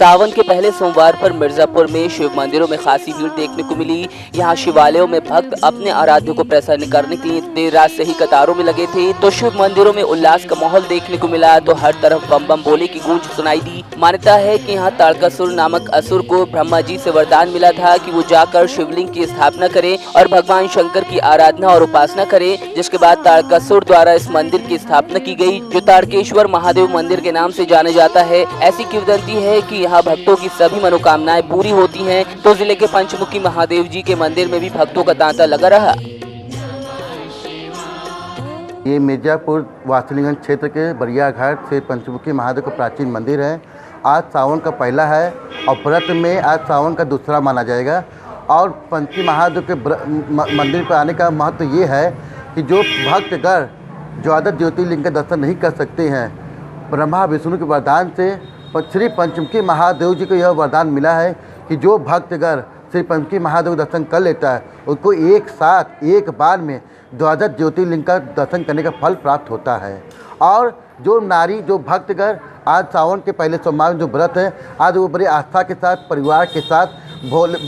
सावन के पहले सोमवार पर मिर्जापुर में शिव मंदिरों में खासी भीड़ देखने को मिली। यहाँ शिवालयों में भक्त अपने आराध्य को प्रसन्न करने के लिए देर रात से ही कतारों में लगे थे, तो शिव मंदिरों में उल्लास का माहौल देखने को मिला। तो हर तरफ बम बम बोले की गूंज सुनाई दी। मान्यता है कि यहाँ ताड़कासुर नामक असुर को ब्रह्मा जी से वरदान मिला था कि वो जाकर शिवलिंग की स्थापना करे और भगवान शंकर की आराधना और उपासना करे, जिसके बाद ताड़कासुर द्वारा इस मंदिर की स्थापना की गई, जो ताड़केश्वर महादेव मंदिर के नाम से जाने जाता है। ऐसी किंवदंती है कि यहाँ भक्तों की सभी मनोकामनाएं पूरी होती हैं। तो जिले के पंचमुखी महादेव जी के मंदिर में भी भक्तों का तांता लगा रहा। ये मिर्जापुर वासुलीगंज क्षेत्र के बरिया घाट से पंचमुखी महादेव का प्राचीन मंदिर है। आज सावन का पहला है और व्रत में आज सावन का दूसरा माना जाएगा। और पंचमुखी महादेव के मंदिर पर आने का महत्व ये है कि जो भक्तगण द्वादश ज्योतिर्लिंग का दर्शन नहीं कर सकते हैं, ब्रह्मा विष्णु के वरदान से श्री पंचमुखी महादेव जी को यह वरदान मिला है कि जो भक्तगण श्री पंचमुखी महादेव दर्शन कर लेता है उसको एक साथ एक बार में द्वादश ज्योतिर्लिंग का दर्शन करने का फल प्राप्त होता है। और जो नारी जो भक्तगण आज सावन के पहले सोमवार में जो व्रत है, आज वो बड़ी आस्था के साथ परिवार के साथ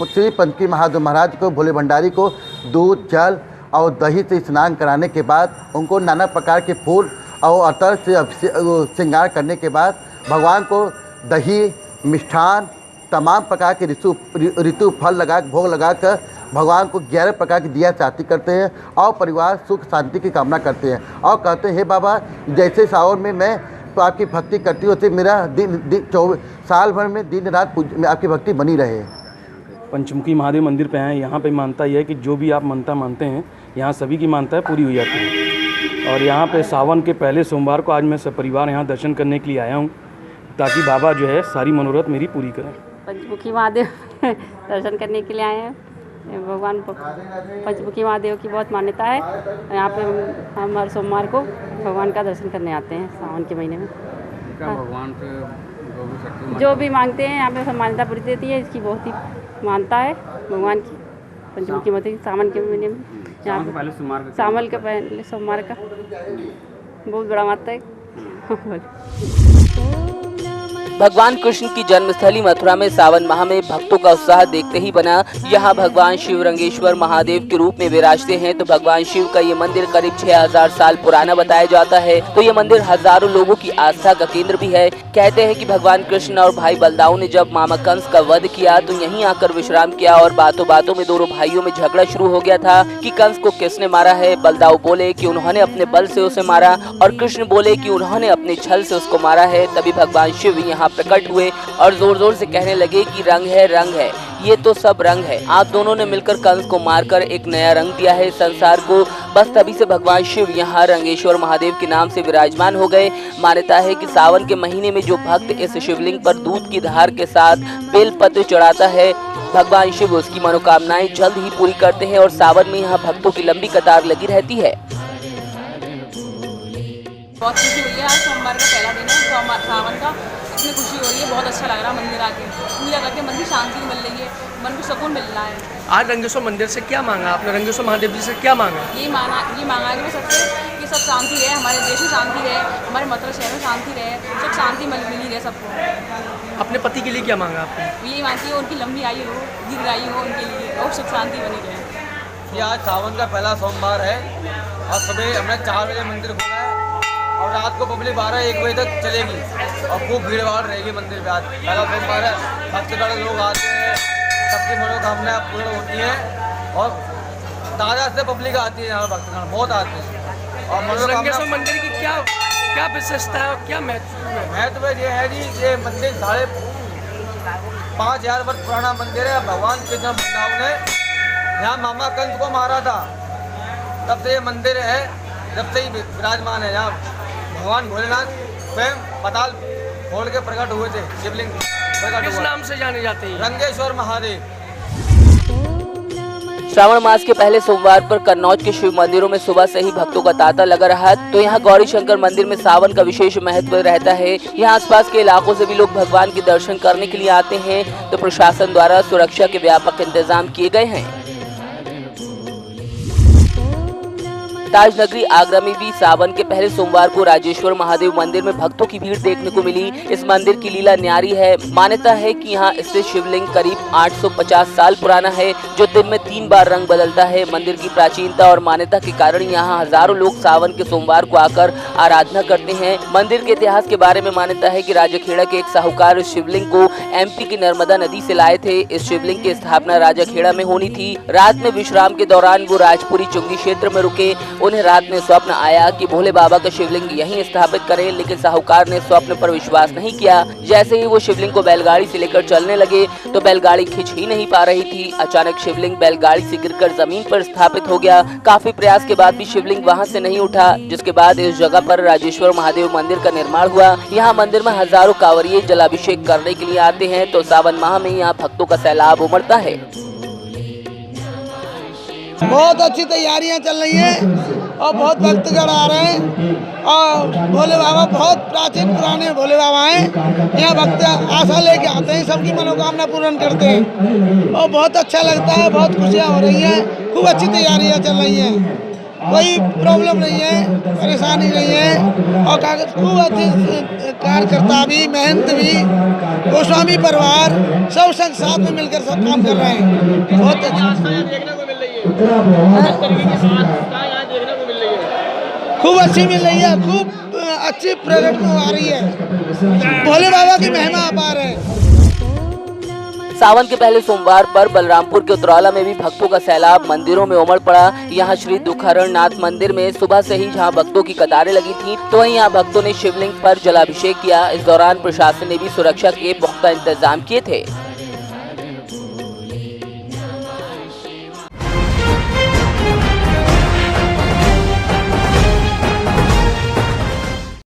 श्री पंचमुखी महादेव महाराज को, भोले भंडारी को दूध जल और दही से स्नान कराने के बाद उनको नाना प्रकार के फूल और अतर से श्रृंगार करने के बाद भगवान को दही मिष्ठान तमाम प्रकार के ऋतु फल लगा भोग लगाकर भगवान को 11 प्रकार की दिया चाती करते हैं और परिवार सुख शांति की कामना करते हैं और कहते हैं हे बाबा, जैसे सावन में मैं तो आपकी भक्ति करती होती मेरा साल भर में दिन रात आपकी भक्ति बनी रहे। पंचमुखी महादेव मंदिर पे हैं। यहाँ पे मानता यह है कि जो भी आप मानता मानते हैं यहाँ सभी की मानता है पूरी हो जाती है। और यहाँ पे सावन के पहले सोमवार को आज मैं सपरिवार यहाँ दर्शन करने के लिए आया हूँ ताकि बाबा जो है सारी मनोरथ मेरी पूरी करें। पंचमुखी महादेव दर्शन करने के लिए आए हैं। भगवान पंचमुखी महादेव की बहुत मान्यता है। यहाँ पे हम हर सोमवार को भगवान का दर्शन करने आते हैं सावन के महीने में। क्या भगवान से जो भी मांगते हैं यहाँ पे सब मान्यता पूरी देती है। इसकी बहुत ही मानता है भगवान की। पंचमुखी महादेव सावन के महीने में यहाँ सावन के पहले सोमवार का बहुत बड़ा मानता है। भगवान कृष्ण की जन्मस्थली मथुरा में सावन माह में भक्तों का उत्साह देखते ही बना। यहाँ भगवान शिव रंगेश्वर महादेव के रूप में विराजते हैं। तो भगवान शिव का ये मंदिर करीब 6000 साल पुराना बताया जाता है। तो ये मंदिर हजारों लोगों की आस्था का केंद्र भी है। कहते हैं कि भगवान कृष्ण और भाई बलदाऊ ने जब मामा कंस का वध किया तो यहीं आकर विश्राम किया और बातों बातों में दोनों भाइयों में झगड़ा शुरू हो गया था कि कंस को किसने मारा है। बलदाऊ बोले कि उन्होंने अपने बल से उसे मारा और कृष्ण बोले कि उन्होंने अपने छल से उसको मारा है। तभी भगवान शिव यहाँ प्रकट हुए और जोर जोर से कहने लगे कि रंग है, ये तो सब रंग है। आप दोनों ने मिलकर कंस को मारकर एक नया रंग दिया है संसार को। बस तभी से भगवान शिव यहाँ रंगेश्वर महादेव के नाम से विराजमान हो गए। मान्यता है कि सावन के महीने में जो भक्त इस शिवलिंग पर दूध की धार के साथ बेलपत्र चढ़ाता है, भगवान शिव उसकी मनोकामनाएं जल्द ही पूरी करते हैं और सावन में यहाँ भक्तों की लंबी कतार लगी रहती है। बहुत खुशी हुई है। आज सोमवार का पहला दिन है सावन का। इतनी खुशी हो रही है, बहुत अच्छा लग रहा है। मंदिर आके पूजा करके मन की शांति मिल रही है, मन को सुकून मिल रहा है। आज रंगेश्वर मंदिर से क्या मांगा आपने? रंगेश्वर महादेव जी से क्या मांगा? ये मांगा है कि मैं सबसे कि सब शांति रहे, हमारे देश में शांति रहे, हमारे मथुरा शहर में शांति रहे, सब शांति मिली रहे सबको। अपने पति के लिए क्या मांगा आपने? यही मांगती है उनकी लंबी आयु हो, दीर्घायु हो उनके लिए और सुख शांति बनी रहे। ये आज सावन का पहला सोमवार है और सुबह हमने 4 बजे मंदिर खोला है और रात को पब्लिक 12-1 बजे तक चलेगी और खूब भीड़ भाड़ रहेगी मंदिर पे। आज पहला सोमवार है, भक्तगण लोग आते हैं, सबकी मनोकामनाएं पूर्ण होती हैं और ताजा से पब्लिक आती है। यहाँ भक्तगण बहुत आते हैं और रंगेश्वर मंदिर की क्या विशेषता है और क्या महत्व ये है जी, ये मंदिर 5000 वर्ष पुराना मंदिर है। भगवान कृष्ण बलदाऊ ने यहाँ मामा कंस को मारा था, तब से ये मंदिर है, जब से ही विराजमान है। यहाँ भगवान भोलेनाथ स्वयं पाताल खोल के प्रकट हुए थे, शिवलिंग प्रकट किस नाम से जाने जाते हैं? रंगेश्वर महादेव। श्रावण मास के पहले सोमवार पर कन्नौज के शिव मंदिरों में सुबह से ही भक्तों का तांता लगा रहा। तो यहाँ गौरी शंकर मंदिर में सावन का विशेष महत्व रहता है। यहाँ आसपास के इलाकों से भी लोग भगवान के दर्शन करने के लिए आते हैं। तो प्रशासन द्वारा सुरक्षा के व्यापक इंतजाम किए गए हैं। ताजनगरी आगरा में भी सावन के पहले सोमवार को राजेश्वर महादेव मंदिर में भक्तों की भीड़ देखने को मिली। इस मंदिर की लीला न्यारी है। मान्यता है कि यहाँ स्थित शिवलिंग करीब 850 साल पुराना है, जो दिन में 3 बार रंग बदलता है। मंदिर की प्राचीनता और मान्यता के कारण यहाँ हजारों लोग सावन के सोमवार को आकर आराधना करते हैं। मंदिर के इतिहास के बारे में मान्यता है कि राजाखेड़ा के एक साहूकार इस शिवलिंग को एमपी की नर्मदा नदी से लाए थे। इस शिवलिंग की स्थापना राजाखेड़ा में होनी थी। रात में विश्राम के दौरान वो राजपुरी चुंगी क्षेत्र में रुके। उन्हें रात में स्वप्न आया कि भोले बाबा का शिवलिंग यहीं स्थापित करें, लेकिन साहूकार ने स्वप्न पर विश्वास नहीं किया। जैसे ही वो शिवलिंग को बैलगाड़ी से लेकर चलने लगे तो बैलगाड़ी खींच ही नहीं पा रही थी। अचानक शिवलिंग बैलगाड़ी से गिरकर जमीन पर स्थापित हो गया। काफी प्रयास के बाद भी शिवलिंग वहां से नहीं उठा, जिसके बाद इस जगह पर राजेश्वर महादेव मंदिर का निर्माण हुआ। यहाँ मंदिर में हजारों कांवरिये जलाभिषेक करने के लिए आते हैं, तो सावन माह में यहाँ भक्तों का सैलाब उमड़ता है। बहुत अच्छी तैयारियां चल रही हैं और बहुत भक्तगण आ रहे हैं और भोले बाबा बहुत प्राचीन पुराने भोले बाबा हैं। यहाँ भक्त आशा लेके आते हैं, सबकी मनोकामना पूर्ण करते हैं और बहुत अच्छा लगता है। बहुत खुशियाँ हो रही हैं, खूब अच्छी तैयारियां चल रही हैं, कोई प्रॉब्लम नहीं है, परेशानी नहीं है और खूब अच्छे कार्यकर्ता भी, महंत भी, गोस्वामी परिवार सब संग साथ में मिलकर सब काम कर रहे हैं। बहुत खूब अच्छी मिल रही है, खूब अच्छी प्रकट में आ रही है। भोले बाबा की महिमा अपार है। सावन के पहले सोमवार पर बलरामपुर के उतरौला में भी भक्तों का सैलाब मंदिरों में उमड़ पड़ा। यहाँ श्री दुखहरण नाथ मंदिर में सुबह से ही जहाँ भक्तों की कतारें लगी थी, तो वहीं यहाँ भक्तों ने शिवलिंग पर जलाभिषेक किया। इस दौरान प्रशासन ने भी सुरक्षा के पुख्ता इंतजाम किए थे।